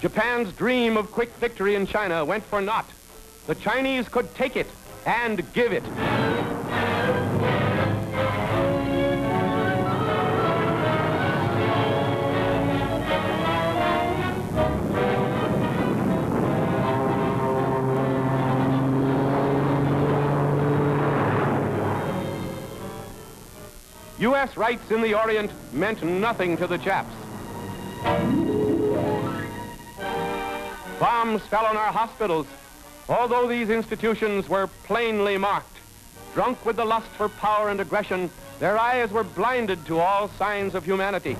Japan's dream of quick victory in China went for naught. The Chinese could take it and give it. U.S. rights in the Orient meant nothing to the Japs. Bombs fell on our hospitals, although these institutions were plainly marked. Drunk with the lust for power and aggression, their eyes were blinded to all signs of humanity.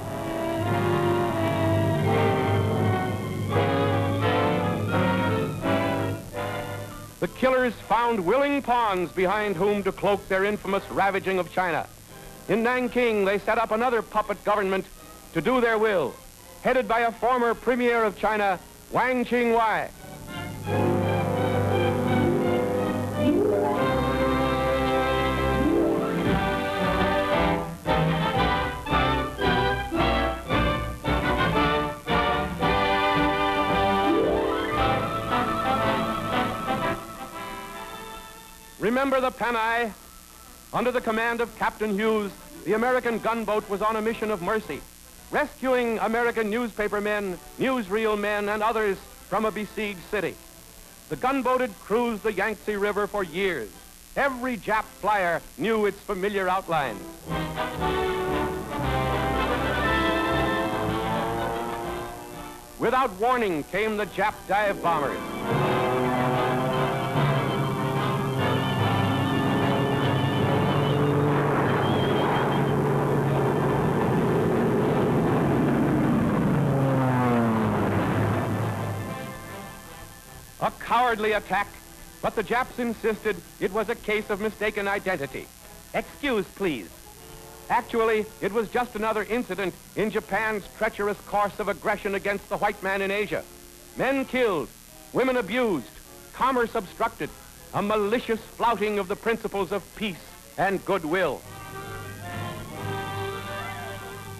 The killers found willing pawns behind whom to cloak their infamous ravaging of China. In Nanking, they set up another puppet government to do their will, headed by a former premier of China, Wang Qingwai. Remember the Panay? Under the command of Captain Hughes, the American gunboat was on a mission of mercy, rescuing American newspaper men, newsreel men, and others from a besieged city. The gunboat had cruised the Yangtze River for years. Every Jap flyer knew its familiar outlines. Without warning came the Jap dive bombers. A cowardly attack, but the Japs insisted it was a case of mistaken identity. Excuse, please. Actually, it was just another incident in Japan's treacherous course of aggression against the white man in Asia. Men killed, women abused, commerce obstructed, a malicious flouting of the principles of peace and goodwill.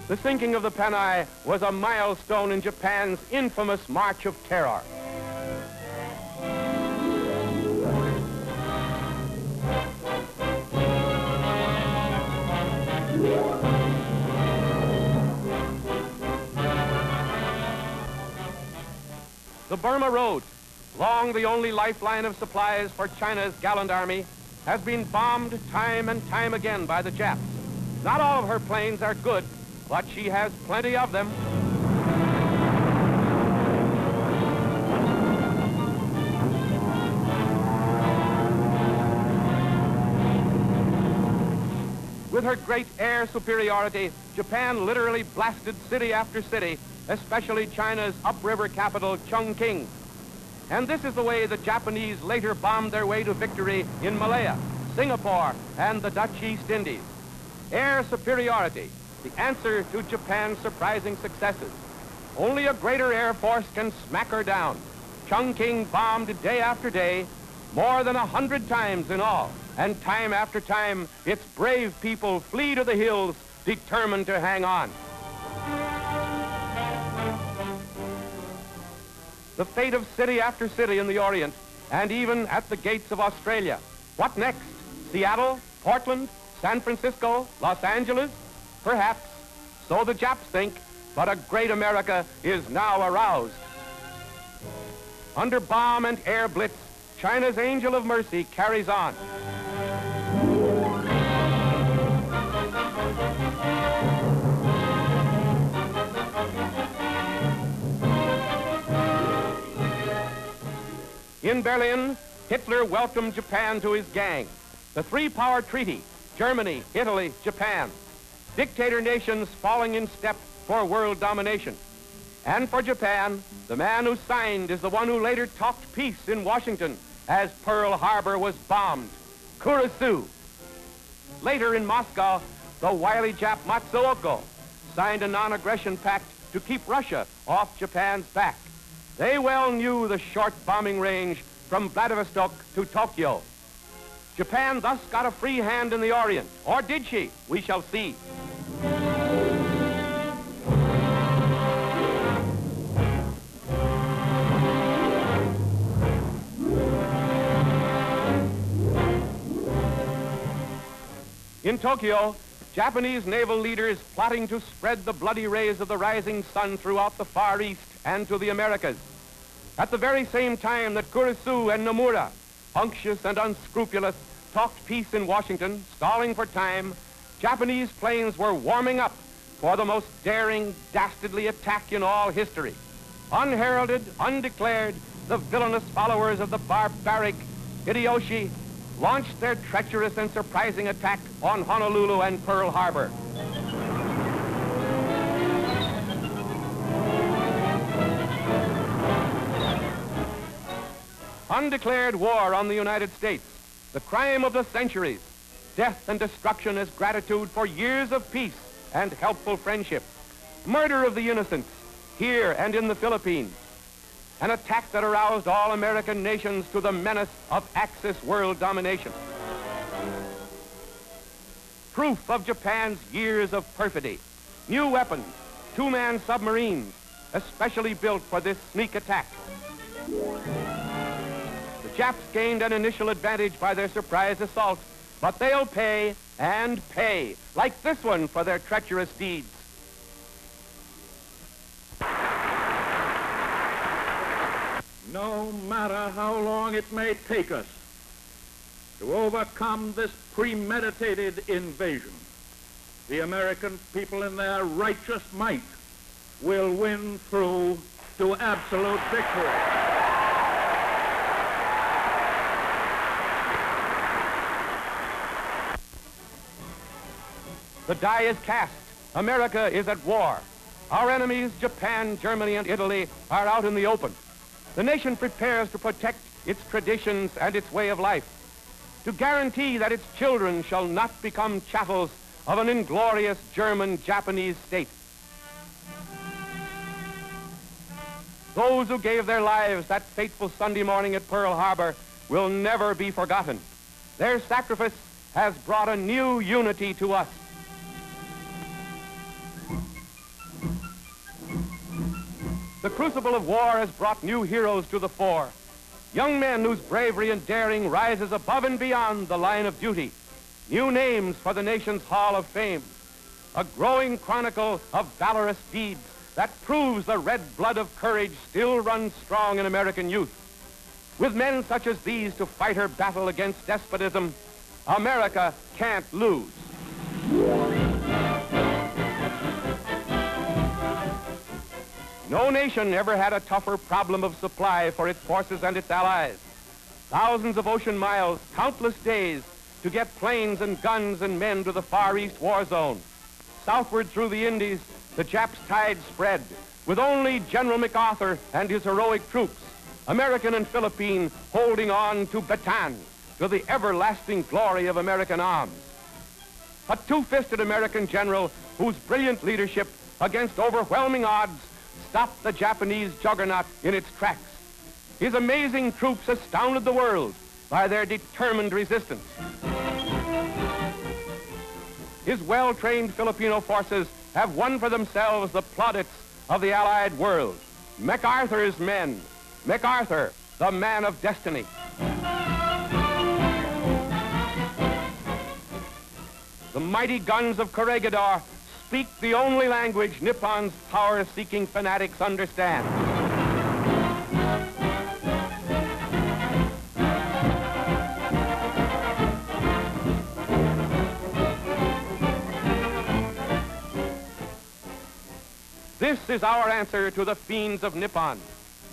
The sinking of the Panay was a milestone in Japan's infamous March of Terror. The Burma Road, long the only lifeline of supplies for China's gallant army, has been bombed time and time again by the Japs. Not all of her planes are good, but she has plenty of them. With her great air superiority, Japan literally blasted city after city, especially China's upriver capital, Chongqing. And this is the way the Japanese later bombed their way to victory in Malaya, Singapore, and the Dutch East Indies. Air superiority, the answer to Japan's surprising successes. Only a greater air force can smack her down. Chongqing bombed day after day, more than 100 times in all. And time after time, its brave people flee to the hills, determined to hang on. The fate of city after city in the Orient, and even at the gates of Australia. What next? Seattle, Portland, San Francisco, Los Angeles? Perhaps. So the Japs think, but a great America is now aroused. Under bomb and air blitz, China's Angel of Mercy carries on. In Berlin, Hitler welcomed Japan to his gang. The three-power treaty, Germany, Italy, Japan. Dictator nations falling in step for world domination. And for Japan, the man who signed is the one who later talked peace in Washington as Pearl Harbor was bombed, Kurosu. Later in Moscow, the wily Jap Matsuoka signed a non-aggression pact to keep Russia off Japan's back. They well knew the short bombing range from Vladivostok to Tokyo. Japan thus got a free hand in the Orient. Or did she? We shall see. In Tokyo, Japanese naval leaders plotting to spread the bloody rays of the rising sun throughout the Far East and to the Americas. At the very same time that Kurisu and Nomura, unctuous and unscrupulous, talked peace in Washington, stalling for time, Japanese planes were warming up for the most daring, dastardly attack in all history. Unheralded, undeclared, the villainous followers of the barbaric Hideyoshi launched their treacherous and surprising attack on Honolulu and Pearl Harbor. Undeclared war on the United States, the crime of the centuries, death and destruction as gratitude for years of peace and helpful friendship, murder of the innocents here and in the Philippines, an attack that aroused all American nations to the menace of Axis world domination. Proof of Japan's years of perfidy, new weapons, two-man submarines, especially built for this sneak attack. The Japs gained an initial advantage by their surprise assault, but they'll pay and pay, like this one, for their treacherous deeds. No matter how long it may take us to overcome this premeditated invasion, the American people in their righteous might will win through to absolute victory. The die is cast. America is at war. Our enemies, Japan, Germany, and Italy, are out in the open. The nation prepares to protect its traditions and its way of life, to guarantee that its children shall not become chattels of an inglorious German-Japanese state. Those who gave their lives that fateful Sunday morning at Pearl Harbor will never be forgotten. Their sacrifice has brought a new unity to us. The crucible of war has brought new heroes to the fore. Young men whose bravery and daring rises above and beyond the line of duty. New names for the nation's Hall of Fame. A growing chronicle of valorous deeds that proves the red blood of courage still runs strong in American youth. With men such as these to fight her battle against despotism, America can't lose. No nation ever had a tougher problem of supply for its forces and its allies. Thousands of ocean miles, countless days to get planes and guns and men to the Far East war zone. Southward through the Indies, the Japs' tide spread, with only General MacArthur and his heroic troops, American and Philippine, holding on to Bataan, to the everlasting glory of American arms. A two-fisted American general whose brilliant leadership against overwhelming odds stopped the Japanese juggernaut in its tracks. His amazing troops astounded the world by their determined resistance. His well-trained Filipino forces have won for themselves the plaudits of the Allied world. MacArthur's men. MacArthur, the man of destiny. The mighty guns of Corregidor speak the only language Nippon's power-seeking fanatics understand. This is our answer to the fiends of Nippon.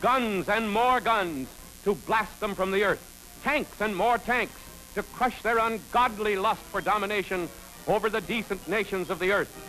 Guns and more guns to blast them from the earth. Tanks and more tanks to crush their ungodly lust for domination over the decent nations of the earth.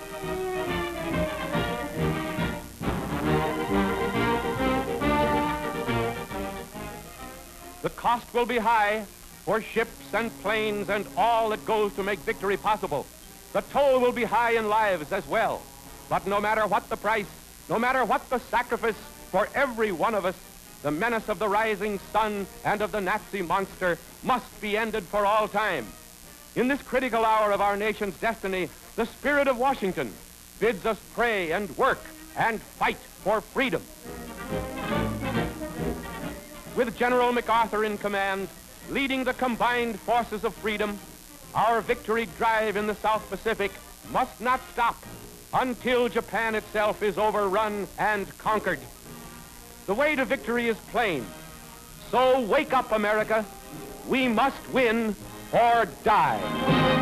The cost will be high for ships and planes and all that goes to make victory possible. The toll will be high in lives as well. But no matter what the price, no matter what the sacrifice, for every one of us, the menace of the rising sun and of the Nazi monster must be ended for all time. In this critical hour of our nation's destiny, the spirit of Washington bids us pray and work and fight for freedom. With General MacArthur in command, leading the combined forces of freedom, our victory drive in the South Pacific must not stop until Japan itself is overrun and conquered. The way to victory is plain. So wake up, America. We must win or die.